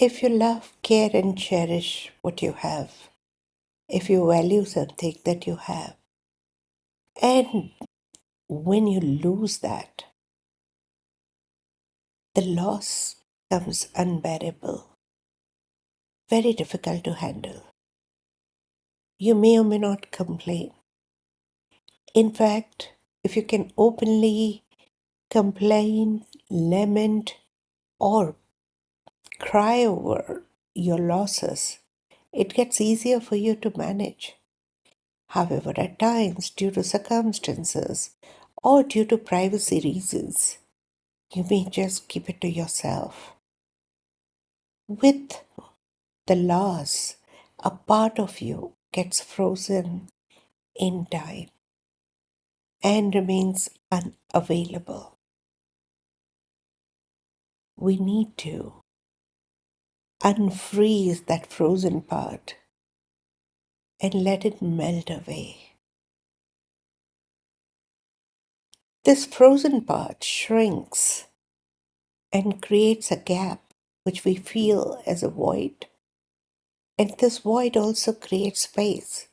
If you love, care, and cherish what you have, if you value something that you have, and when you lose that, the loss becomes unbearable, very difficult to handle. You may or may not complain. In fact, if you can openly complain, lament, or cry over your losses, it gets easier for you to manage. However, at times, due to circumstances or due to privacy reasons, you may just keep it to yourself. With the loss, a part of you gets frozen in time and remains unavailable. We need to unfreeze that frozen part and let it melt away. This frozen part shrinks and creates a gap which we feel as a void. And this void also creates space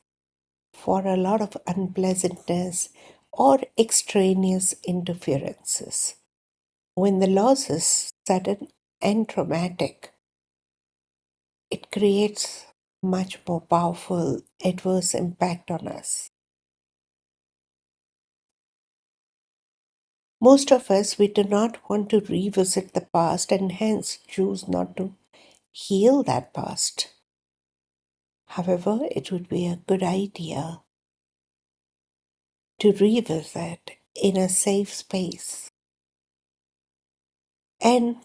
for a lot of unpleasantness or extraneous interferences. When the loss is sudden and traumatic, it creates much more powerful adverse impact on us. Most of us, we do not want to revisit the past and hence choose not to heal that past. However, it would be a good idea to revisit in a safe space and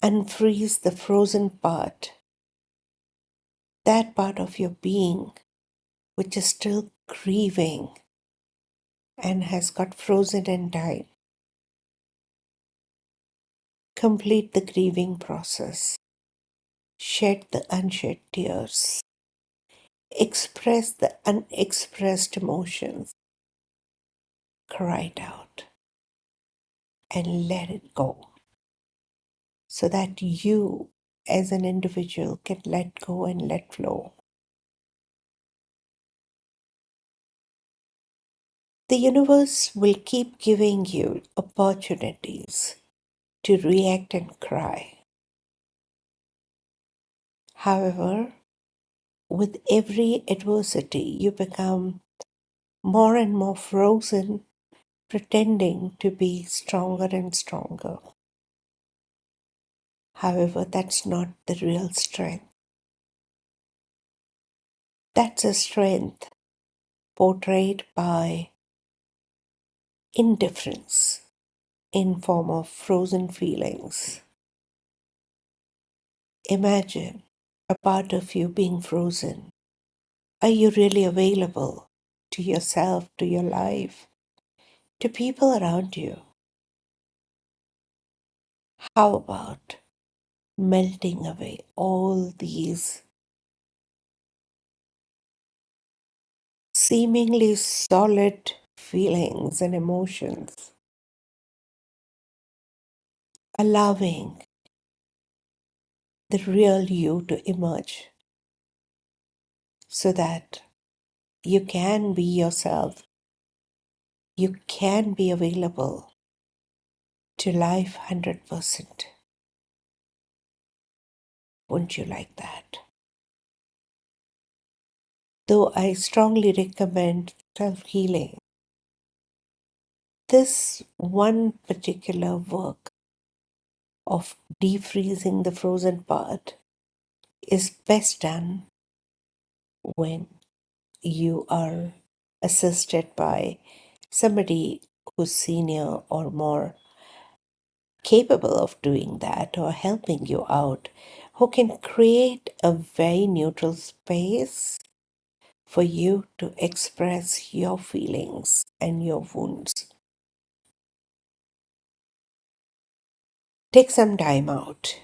unfreeze the frozen part, that part of your being which is still grieving and has got frozen in time. Complete the grieving process. Shed the unshed tears. Express the unexpressed emotions. Cry it out and let it go so that you as an individual can let go and let flow. The universe will keep giving you opportunities to react and cry. However, with every adversity, you become more and more frozen, pretending to be stronger and stronger. However, that's not the real strength. That's a strength portrayed by indifference in form of frozen feelings. Imagine a part of you being frozen. Are you really available to yourself, to your life, to people around you? How about melting away all these seemingly solid feelings and emotions, allowing the real you to emerge so that you can be yourself, you can be available to life 100%. Wouldn't you like that? Though I strongly recommend self-healing, this one particular work of defreezing the frozen part is best done when you are assisted by somebody who's senior or more capable of doing that or helping you out, who can create a very neutral space for you to express your feelings and your wounds. Take some time out.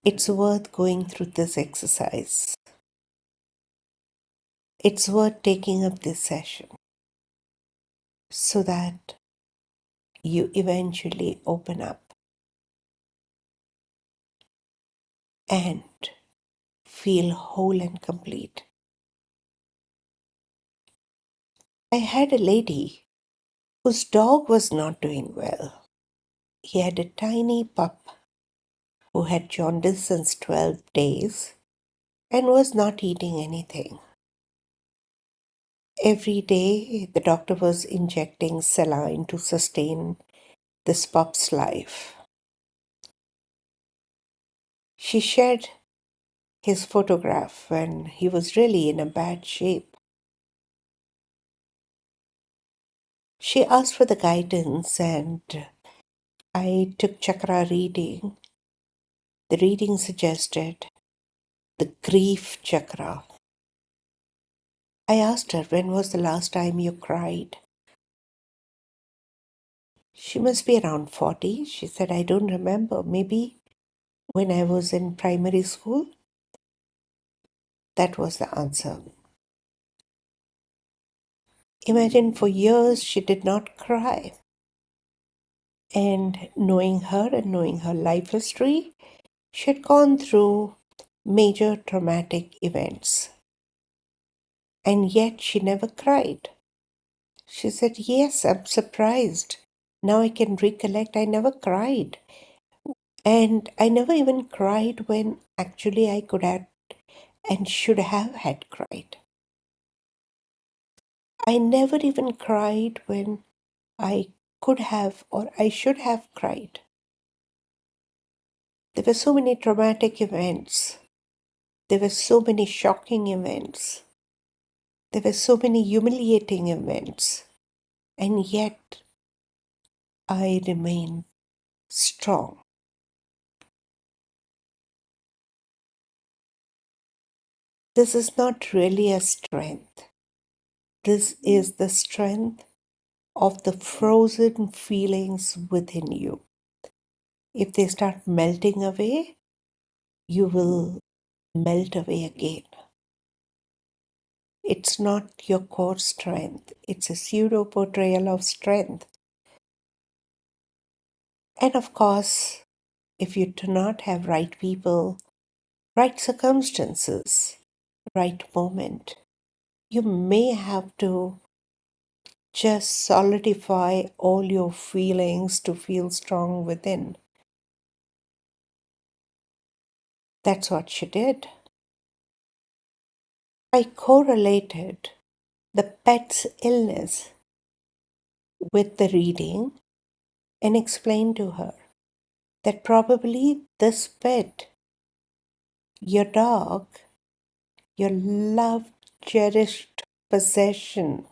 It's worth going through this exercise. It's worth taking up this session so that you eventually open up and feel whole and complete. I had a lady whose dog was not doing well. He had a tiny pup who had jaundice since 12 days and was not eating anything. Every day, the doctor was injecting saline to sustain this pup's life. She shared his photograph when he was really in a bad shape. She asked for the guidance, and I took chakra reading. The reading suggested the grief chakra. I asked her, when was the last time you cried? She must be around 40. She said, I don't remember. Maybe when I was in primary school. That was the answer. Imagine, for years she did not cry. And knowing her and knowing her life history, she had gone through major traumatic events. And yet she never cried. She said, yes, I'm surprised. Now I can recollect I never cried. And I never even cried when actually I could have and should have had cried. I never even cried when I could have or I should have cried. There were so many traumatic events. There were so many shocking events. There were so many humiliating events. And yet I remained strong. This is not really a strength. This is the strength of the frozen feelings within you. If they start melting away, you will melt away again. It's not your core strength. It's a pseudo portrayal of strength. And of course, if you do not have right people, right circumstances, right moment, you may have to just solidify all your feelings to feel strong within. That's what she did. I correlated the pet's illness with the reading and explained to her that probably this pet, your dog, your loved, cherished possession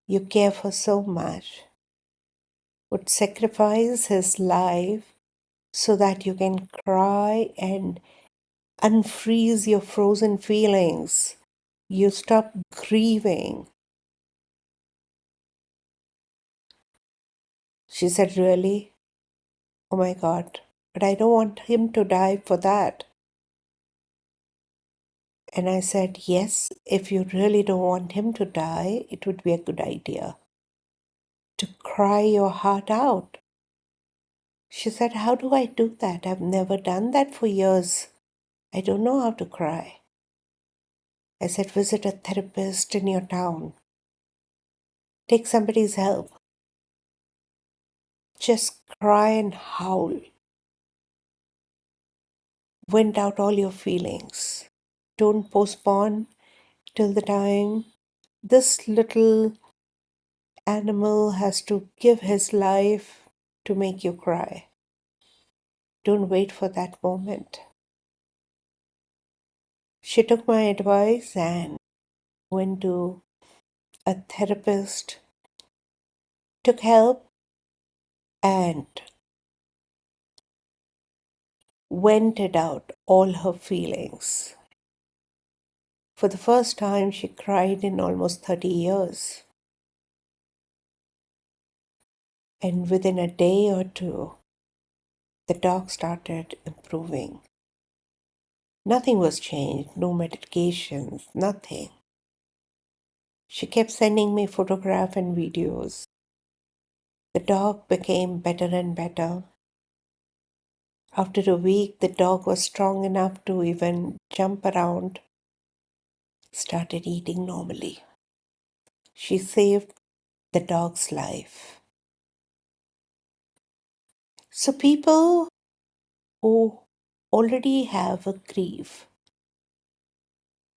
you care for so much, would sacrifice his life so that you can cry and unfreeze your frozen feelings. You stop grieving. She said, really? Oh my God. But I don't want him to die for that. And I said, yes, if you really don't want him to die, it would be a good idea to cry your heart out. She said, how do I do that? I've never done that for years. I don't know how to cry. I said, visit a therapist in your town. Take somebody's help. Just cry and howl. Vent out all your feelings. Don't postpone till the time this little animal has to give his life to make you cry. Don't wait for that moment. She took my advice and went to a therapist, took help, and vented out all her feelings. For the first time, she cried in almost 30 years. And within a day or two, the dog started improving. Nothing was changed, no medications, nothing. She kept sending me photographs and videos. The dog became better and better. After a week, the dog was strong enough to even jump around, started eating normally. She saved the dog's life. So people who already have a grief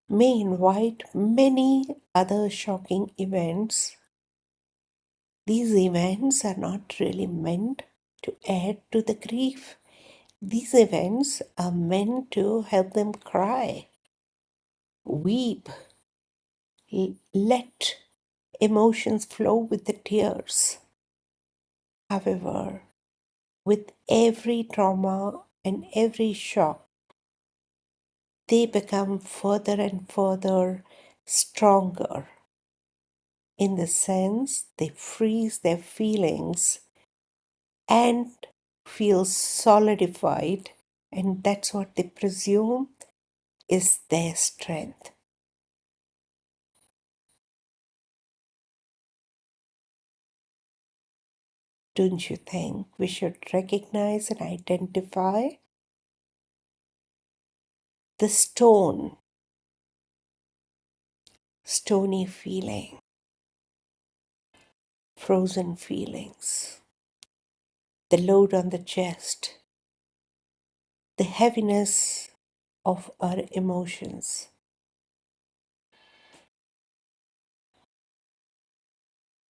may invite many other shocking events. These events are not really meant to add to the grief. These events are meant to help them cry, weep, let emotions flow with the tears. However, with every trauma and every shock, they become further and further stronger in the sense they freeze their feelings and feel solidified, and that's what they presume is their strength. Don't you think we should recognize and identify the stony feeling, frozen feelings, the load on the chest, the heaviness of our emotions,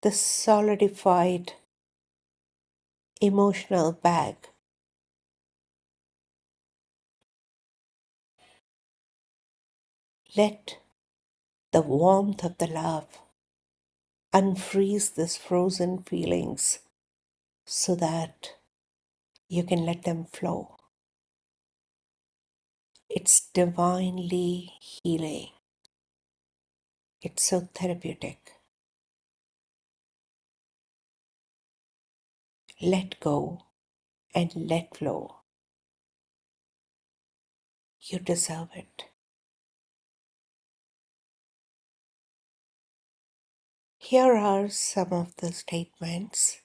the solidified emotional bag. Let the warmth of the love unfreeze these frozen feelings so that you can let them flow. It's divinely healing. It's so therapeutic. Let go and let flow. You deserve it. Here are some of the statements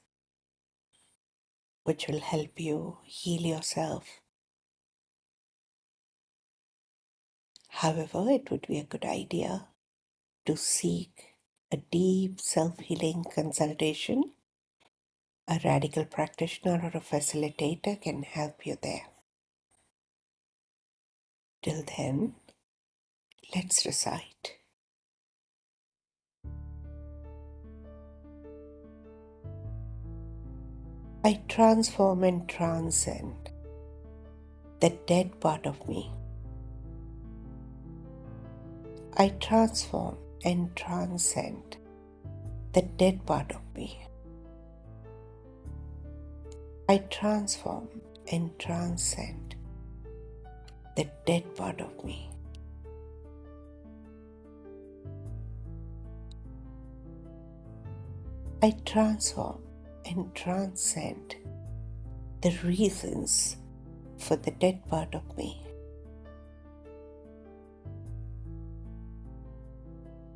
which will help you heal yourself. However, it would be a good idea to seek a deep self-healing consultation. A radical practitioner or a facilitator can help you there. Till then, let's recite. I transform and transcend the dead part of me. I transform and transcend the dead part of me. I transform and transcend the dead part of me. I transform and transcend the reasons for the dead part of me.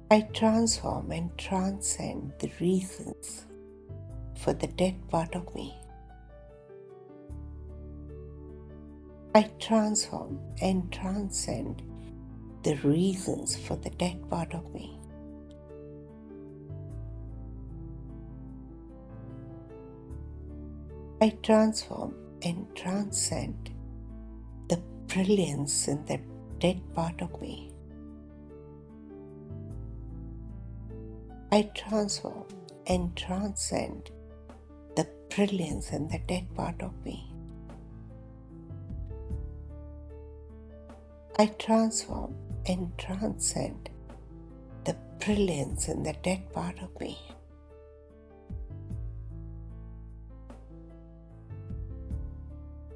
I transform and transcend the reasons for the dead part of me. I transform and transcend the reasons for the dead part of me. I transform and transcend the brilliance in the dead part of me. I transform and transcend the brilliance in the dead part of me. I transform and transcend the brilliance in the dead part of me.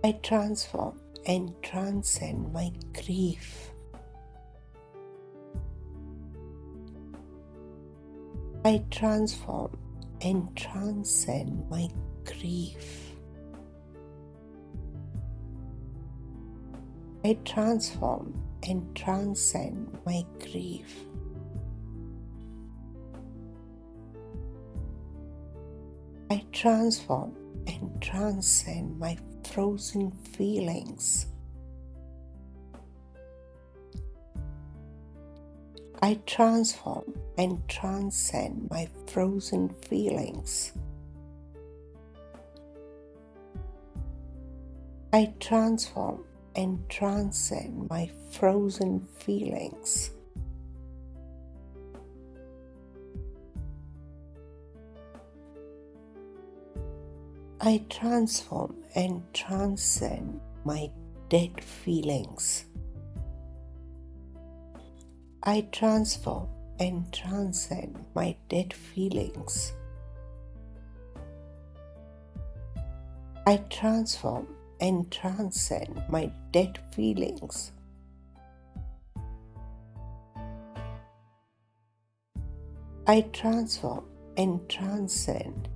I transform and transcend my grief. I transform and transcend my grief. I transform and transcend my grief. I transform and transcend my frozen feelings. I transform and transcend my frozen feelings. I transform and transcend my frozen feelings. I transform and transcend my dead feelings. I transform and transcend my dead feelings. I transform and transcend my dead feelings. I transform and transcend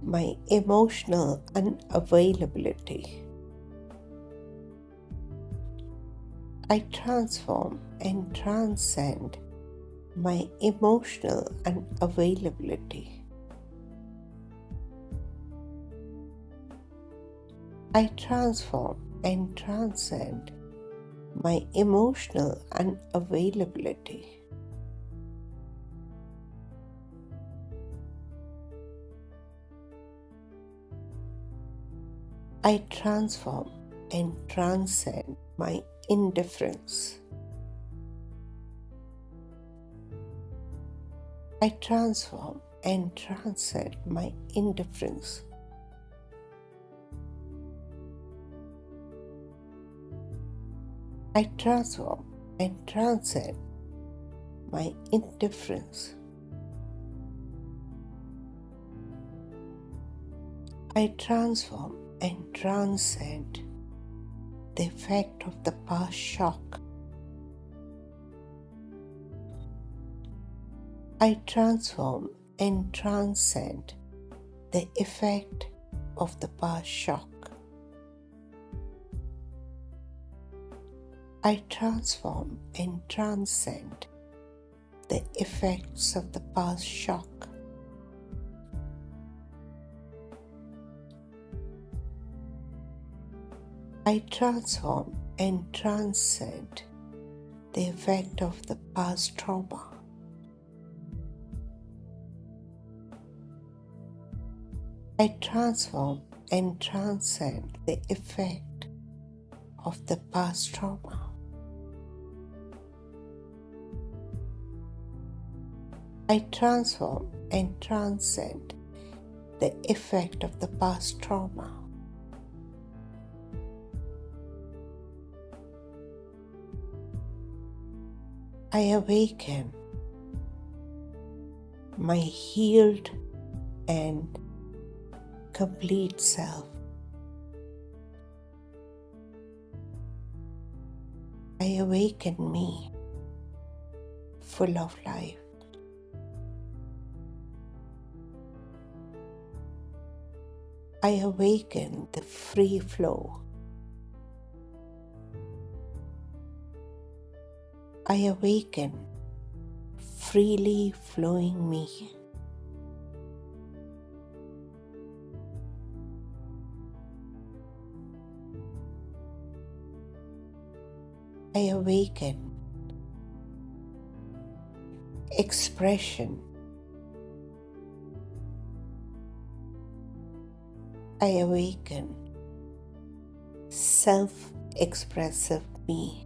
my emotional unavailability. I transform and transcend my emotional unavailability. I transform and transcend my emotional unavailability. I transform and transcend my indifference. I transform and transcend my indifference. I transform and transcend my indifference. I transform and transcend the effect of the past shock. I transform and transcend the effect of the past shock. I transform and transcend the effects of the past shock. I transform and transcend the effect of the past trauma. I transform and transcend the effect of the past trauma. I transform and transcend the effect of the past trauma. I awaken my healed and complete self. I awaken me full of life. I awaken the free flow. I awaken freely flowing me. I awaken expression. I awaken self-expressive me.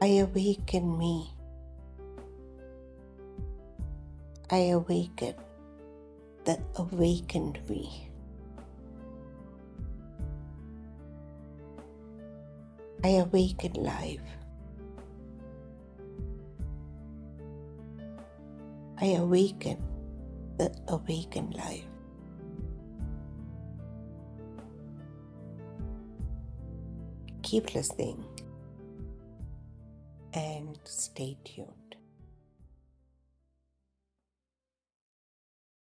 I awaken me. I awaken the awakened me. I awaken life. I awaken the awakened life. Keep listening and stay tuned.